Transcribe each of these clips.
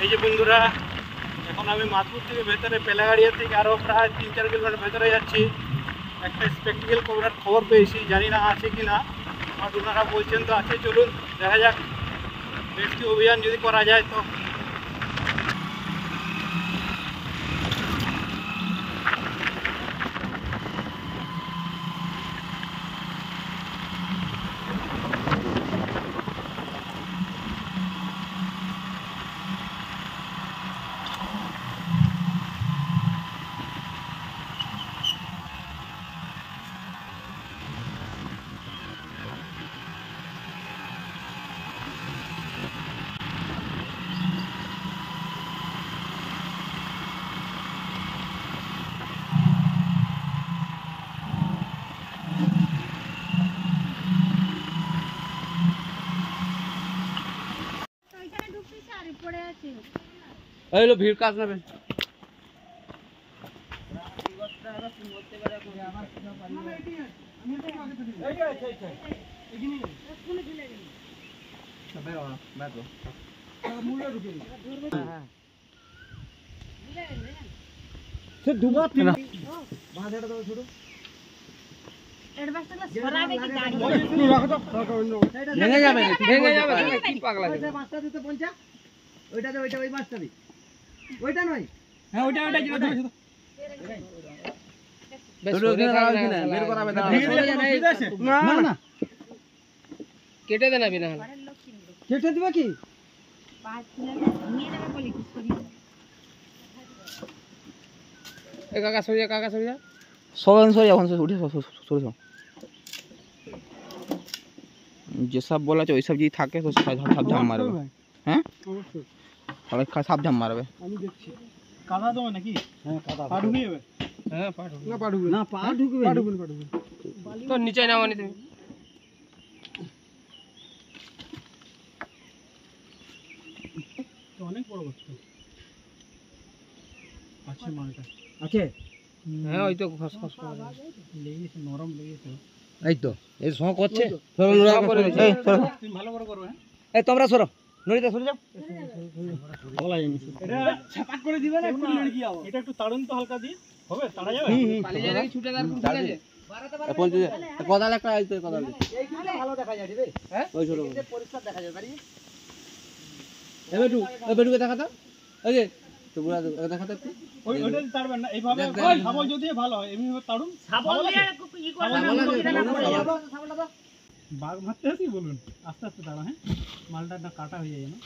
এই যে বন্ধুরা, এখন আমি মাধপুর থেকে ভেতরে পেলাগাড়িয়া থেকে আরও প্রায় 3-4 কিলোমিটার ভেতরে যাচ্ছি। একটা স্পেকটিক্যাল কোবরার খবর পেয়েছি, জানি না আছে কি না, বাট ওনারা বলছেন তো আছে। চলুন দেখা যাক, রেস্কিউ অভিযান যদি করা যায় তো। হলো ভিড় কাজ নেবে। ভেঙে যাবে কি পাগলা মাছটা দিতে পৌঁছা। ওইটা ওই মাছটা দি, ওইটা নয়। হ্যাঁ ওইটা কেটে দেন না কেটে দিবা কি কাকা সরিয়া সবাই সরিয়া উঠে সরে যেসব বলা আছে ওইসব যদি থাকে তো সব ঝাম মারবে। হ্যাঁ সবাই সাবধান মারবে। আমি দেখছি কাদা দেবো নাকি? হ্যাঁ কাদা পা ঢুকে যাবে। হ্যাঁ পা ঢুকবে না, পা ঢুকবে তো নিচে নামানি তুমি। অনেক বড় বস্তু আছে মালটা আছে। হ্যাঁ ওই তো ফসফস করে লেগেছে, নরম লেগেছে। এই তো এই সহ করছে। তুমি ভালো করে করো। হ্যাঁ এই তোমরা সরো, নড়িতে সরে যাও। এটা ছাপাক করে দিবে না, একটু লড়কি আও। এটা একটু তাড়ুন তো হালকা দিয়ে হবে, তাড়া যাবে। পালিয়ে যাবে ছুটে দাঁড় ঠিক আছে। 12 কোদাল একটা আইতে কোদাল এইখানে ভালো দেখা যায় রে। হ্যাঁ ওই ছোট এটা পরিষ্কার দেখা যায় বাড়ি। এই বেটুকে দেখাতো। এই যে তো বুড়া দেখাতো। ওই ওইটা তাড়বেন না এইভাবে। ছাবল যদি ভালো হয় এমনি ভাবে তাড়ুন। ছাবল দিয়ে ই করবে না, ছাবলটা দাও। বাঘ মারতে আসি বলুন, আস্তে আস্তে দাঁড়া। হ্যাঁ মালটা না কাটা হয়ে যায় না।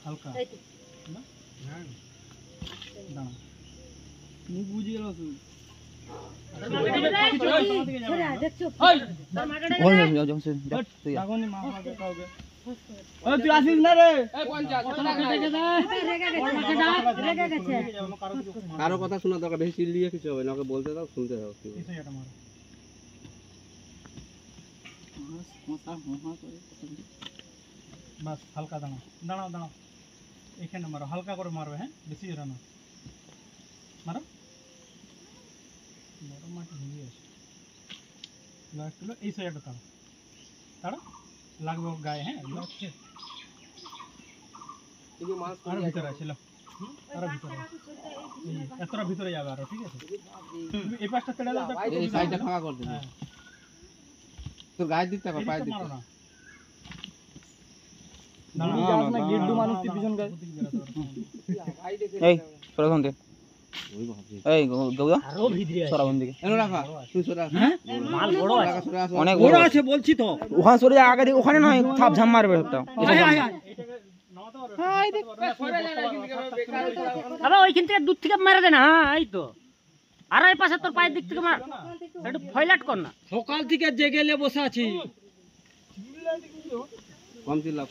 হালকা না দাঁড়া, মুখ বুঝে গেল। তুই আসিস না রে, কারো কথা শোনা দরকার, বেশি চিল্লিয়ে কিছু হবে না, ওকে বলতে দাও, শুনতে দাও। বাস হালকা দাঁড়াও এখানে মারো, হালকা করে মারবে। হ্যাঁ বেশি জোরে না মারো। নরম মাটি ভেঙে আসে এই সাইডটা তাড়া লাগবে গায়ে। হ্যাঁ আরো ভিতরে আছে, আরো ভিতরে এতটা ভিতরে যাবে আরো। ঠিক আছে তুমি এই পাশটা তেড়ে দাও, এই সাইডটা ফাঁকা করে দিবে। তোর গায়ের দিকটা কর, পায়ের দিকটা মারো না। গিড্ডু মানুষ পিছন গায়ে। এই সরাসন দে। এই গৌদা আরো ভিতরে আছে, সরাসন দিকে এনো রাখা। তুই সরা। হ্যাঁ মাল বড় আছে, অনেক বড় আছে বলছি তো। ওখানে সরে যা, আগে ওখানে নয়, থাপ ঝাম মারবে একটা। আরে ওইখান থেকে দূর থেকে মেরে দে না। এই তো আর এই পাশে তোর পায়ের দিক থেকে মার, একটু ফয়লাট কর না। সকাল থেকে জেগেলে বসে আছি। কম চিল্লা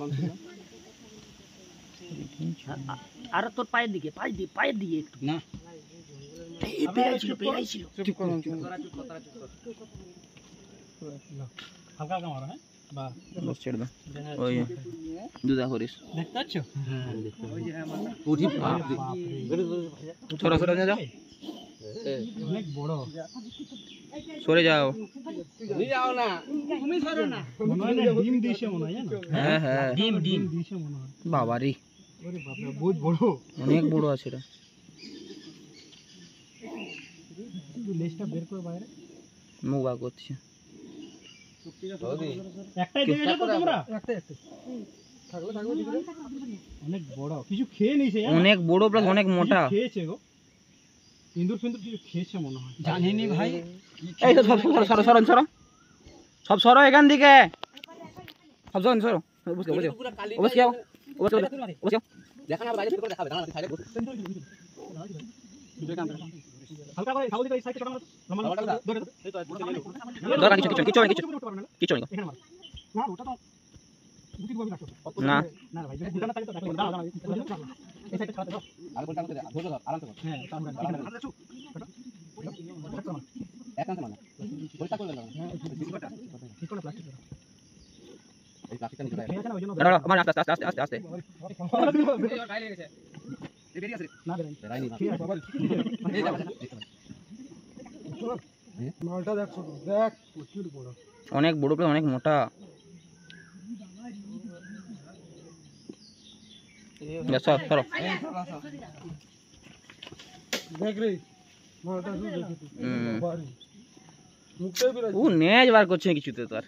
আর তোর পায়ের দিকে একটু না। এই বেড়াইছিল চুপ করুন। হালকা মারো। হ্যাঁ বাহ বস ছেড়ে দাও। ওই দুধা করিস দেখতে পাচ্ছ। হ্যাঁ ওই যে উঠি সরা যাও। অনেক বড়। সরে যাও। মনে হয় না ডিম দিয়েছে মনে হয়, জানো? হ্যাঁ হ্যাঁ, ডিম ডিম দিয়েছে মনে হয়। বাবারি ওরে বাপরে, বহুত বড়। অনেক বড় আছে এটা। কিন্তু লেজটা বের করে বাইরে। মুখ বার করছে। একটাই দেখেছো তো তোমরা? একটাই। অনেক বড়, কিছু খেয়ে নিয়েছে, জানো? অনেক বড় প্লাস অনেক মোটা। কিছু খেয়েছে গো, ইন্দুর ফিন্দুর কিছু খেয়েছে মনে হয়। জানিনি ভাই। এই তো সব সরো সরো সরো সরো, সব সরো এখান থেকে, সব সরো সরো। বসে বসে বসে যাও, বসে বসে যাও। দেখা না বাইরে করে দেখাবে, দাঁড়া সাইডে বসে। হালকা করে সাউদি করে সাইডে ছোট মারো, লম্বা ধরে এই তো দরকার কিছু কিছু কিছু কিছু কিছু এখানে মারো না, ওটা তো দুটি গোবি রাখো না। না ভাই, যদি দুটানা থাকে তো দেখো, দাঁড়া এই সাইডে ছাড়তে দাও। আর বলতে আমাকে ধরে ধর আরাম করে। হ্যাঁ তাহলে এখানে আছো একান্ত মানে পয়সা করে দাও। হ্যাঁ ঠিক করে প্লাস্টিক দাও। এই প্লাস্টিকটা নিচে খেয়ে আছে না, ওই জন্য দাঁড়াও, আমার আস্তে আস্তে আস্তে আস্তে। গায়ে লেগেছে। এই বেরিয়ে আসে না বেরাই রাইনি না। ঠিক আছে বাবা, এই যা মালটা দেখ ছোট, দেখ প্রচুর বড়। অনেক বড় প্লাস অনেক মোটা। সরো সরো। দেখ রে মালটা শুধু দেখে বাড়ি মুখটাই বেরাই। ও নেজ বার করছে কিছুতে তো আর।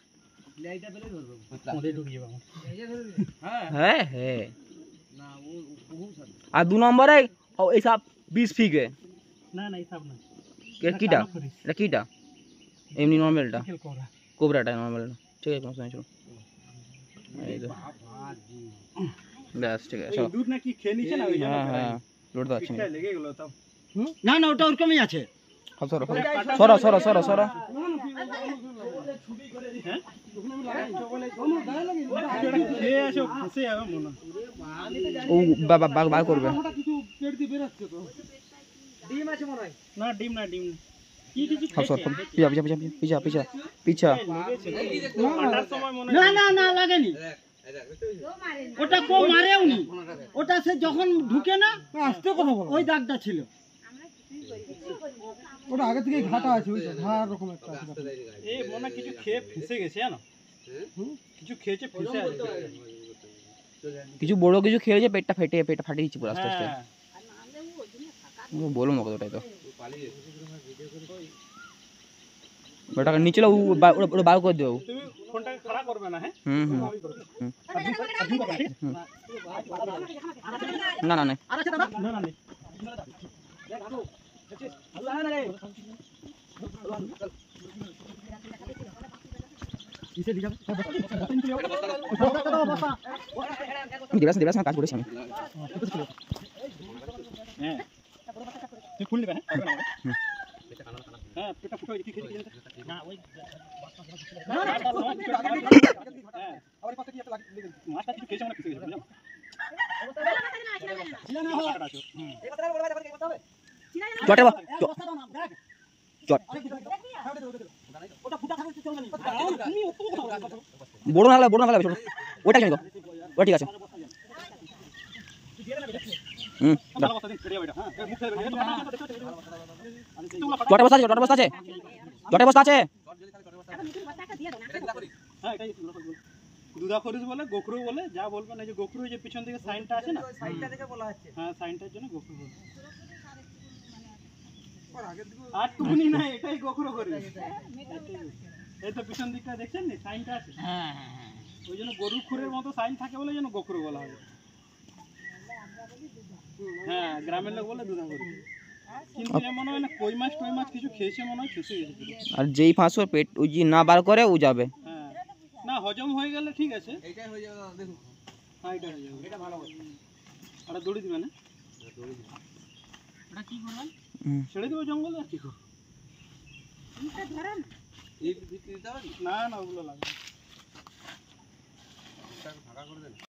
লাইটটা পেলে ধরবো, আমাদের ঢুকিয়ে বাবা। হ্যাঁ হ্যাঁ না, ও বহুত সাদা। আর 2 নম্বরে এই সব 20 ফিকে। না না, এই সব না। কিটা এটা কিটা? এমনি নরমালটা খেল কোরা কোবরাটা নরমালটা। ঠিক আছে, সমস্যা নেই, চলো। এই তো ব্যাস ঠিক আছে, চলো। দুধ নাকি খেয়ে নিছে না, ওই জন্য হ্যাঁ হ্যাঁ, লোড তো আছে না। লেগে গেল তাও। না না, ওটা ওরকমই আছে। সব সরো সরো সরো সরো সরো। খেয়ে আছে, ও ফেসে যাবে মনে হয়। ও বার করবে। ডিম আছে মনে হয়। না ডিম না, ডিম না। কি কিছু সব সর, পিছা পিছা পিছা পিছা পিছা পিছা। ঠান্ডার সময় মনে না না না, লাগেনি। ওটা কেউ মারেওনি, ওটা সে যখন ঢুকে না আসতে কথা বলো, ওই দাগটা ছিল। ওটা আগে থেকে ঘাটা আছে, ওই ঘাড় রকম একটা আছে। এই মনে হয় কিছু খেয়ে ফেসে গেছে, জানো? কিছু খেয়েছে ফেসে আছে। কিছু বড় কিছু খেয়েছে, পেটটা ফাটিয়ে দিচ্ছে পুরো আস্তে আস্তে। হ্যাঁ। বলুন না কথাটাই তো। ওটাকে নিচে ওটা বার করে দেবো। তুমি ফোনটাকে খাড়া করবে না, হ্যাঁ? হুম হুম না না না, না না নেই। দেবাস না কাজ করেছি আমি। হ্যাঁ তুই খুল নেবে, হ্যাঁ? হ্যাঁ পেটটা ফুটো হয়ে খেয়ে না ওই আবার পাশে কি একটা লাগে, মাছটা কিছু খেয়েছে, মানে কিছু গেছে, বুঝছো? চটে বা চট বড় না লাগবে ছোট। ওটা কেন ওটা ঠিক আছে। চটে বস্তা আছে, চটে বস্তা আছে, চটে বস্তা আছে। দুধা খরিস বলে, গোখরু বলে, যা বলবেন। এই যে গোখরু, যে পিছন দিকে সাইনটা আছে না, সাইনটা থেকে বলা হচ্ছে। হ্যাঁ সাইনটার জন্য গোখরু বলে। আর টুকুনি না, এটাই গোখরু করি। এই তো পিছন দিকটা দেখছেন না, সাইনটা আছে। হ্যাঁ হ্যাঁ হ্যাঁ, ওই জন্য গরু খুরের মতো সাইন থাকে বলে যেন গোখরু বলা হয়। হ্যাঁ গ্রামের লোক বলে দুধা খরিস। কিন্তু এ মনে হয় না কই মাছ টই মাছ কিছু খেয়েছে, মনে হয় ফেসে গেছে পুরো। আর যেই ফাঁসো পেট ওই যে না বার করে ও যাবে। হ্যাঁ না, হজম হয়ে গেলে ঠিক আছে। এইটাই হয়ে যাবে, দেখুন। হ্যাঁ এটা হয়ে যাবে, এটা ভালো কথা। আর দড়ি দিবে না, ওটা কি করবেন? ছেড়ে দেবো জঙ্গলে, আর কি করবো? না না, ওগুলো লাগবে।